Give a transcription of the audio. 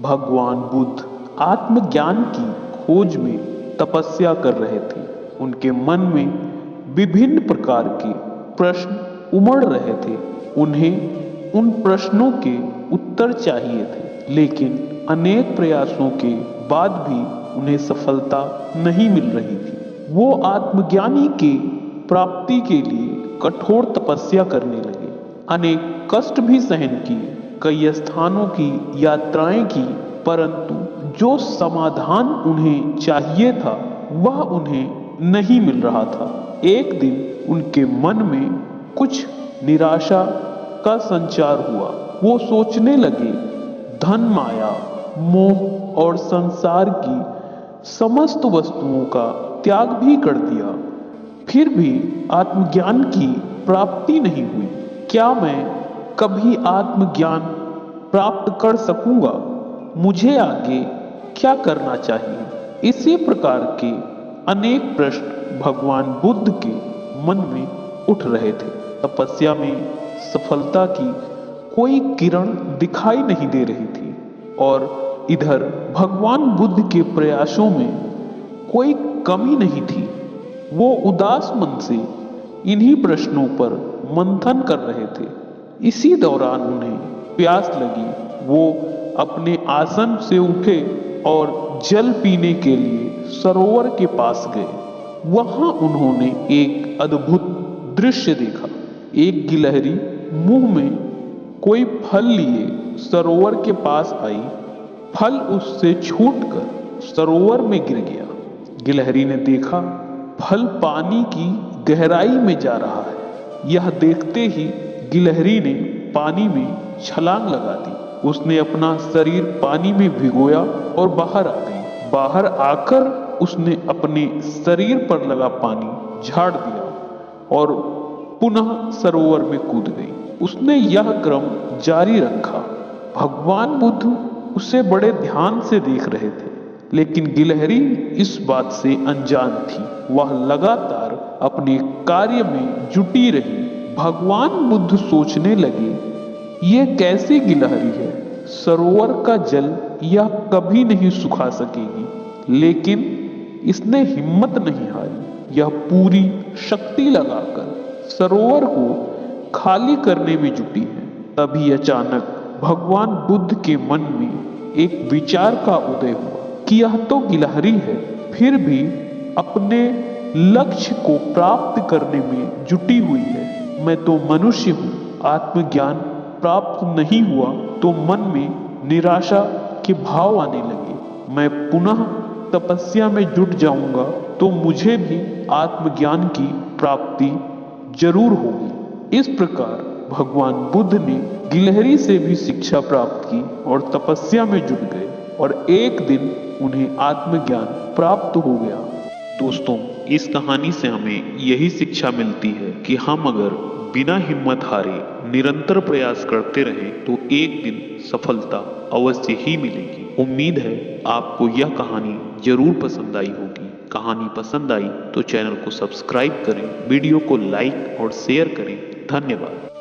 भगवान बुद्ध आत्मज्ञान की खोज में तपस्या कर रहे थे। उनके मन में विभिन्न प्रकार के प्रश्न उमड़ रहे थे। उन्हें उन प्रश्नों के उत्तर चाहिए थे, लेकिन अनेक प्रयासों के बाद भी उन्हें सफलता नहीं मिल रही थी। वो आत्मज्ञानी की प्राप्ति के लिए कठोर तपस्या करने लगे। अनेक कष्ट भी सहन किए, कई स्थानों की यात्राएं की, परंतु जो समाधान उन्हें चाहिए था वह उन्हें नहीं मिल रहा था। एक दिन उनके मन में कुछ निराशा का संचार हुआ। वो सोचने लगे, धन, माया, मोह और संसार की समस्त वस्तुओं का त्याग भी कर दिया, फिर भी आत्मज्ञान की प्राप्ति नहीं हुई। क्या मैं कभी आत्मज्ञान प्राप्त कर सकूंगा? मुझे आगे क्या करना चाहिए? इसी प्रकार के अनेक प्रश्न भगवान बुद्ध के मन में उठ रहे थे। तपस्या में सफलता की कोई किरण दिखाई नहीं दे रही थी और इधर भगवान बुद्ध के प्रयासों में कोई कमी नहीं थी। वो उदास मन से इन्हीं प्रश्नों पर मंथन कर रहे थे। इसी दौरान उन्हें प्यास लगी। वो अपने आसन से उठे और जल पीने के लिए सरोवर के पास गए। वहां उन्होंने एक अद्भुत दृश्य देखा। एक गिलहरी मुंह में कोई फल लिए सरोवर के पास आई। फल उससे छूटकर सरोवर में गिर गया। गिलहरी ने देखा, फल पानी की गहराई में जा रहा है। यह देखते ही गिलहरी ने पानी में छलांग लगा दी। उसने अपना शरीर पानी में भिगोया और बाहर आ गई। बाहर आकर उसने अपने शरीर पर लगा पानी झाड़ दिया और पुनः सरोवर में कूद गई। उसने यह क्रम जारी रखा। भगवान बुद्ध उसे बड़े ध्यान से देख रहे थे, लेकिन गिलहरी इस बात से अनजान थी। वह लगातार अपने कार्य में जुटी रही। भगवान बुद्ध सोचने लगे, ये कैसी गिलहरी है? सरोवर का जल यह कभी नहीं सुखा सकेगी। लेकिन इसने हिम्मत नहीं हारी। यह पूरी शक्ति लगाकर सरोवर को खाली करने में जुटी है। तभी अचानक भगवान बुद्ध के मन में एक विचार का उदय हुआ कि यह तो गिलहरी है, फिर भी अपने लक्ष्य को प्राप्त करने में जुटी हुई है। मैं तो मनुष्य हूँ। आत्मज्ञान प्राप्त नहीं हुआ तो मन में निराशा के भाव आने लगे। मैं पुनः तपस्या में जुट जाऊंगा तो मुझे भी आत्मज्ञान की प्राप्ति जरूर होगी। इस प्रकार भगवान बुद्ध ने गिलहरी से भी शिक्षा प्राप्त की और तपस्या में जुट गए और एक दिन उन्हें आत्मज्ञान प्राप्त हो गया। दोस्तों, इस कहानी से हमें यही शिक्षा मिलती है कि हम अगर बिना हिम्मत हारे निरंतर प्रयास करते रहें तो एक दिन सफलता अवश्य ही मिलेगी। उम्मीद है आपको यह कहानी जरूर पसंद आई होगी। कहानी पसंद आई तो चैनल को सब्सक्राइब करें, वीडियो को लाइक और शेयर करें। धन्यवाद।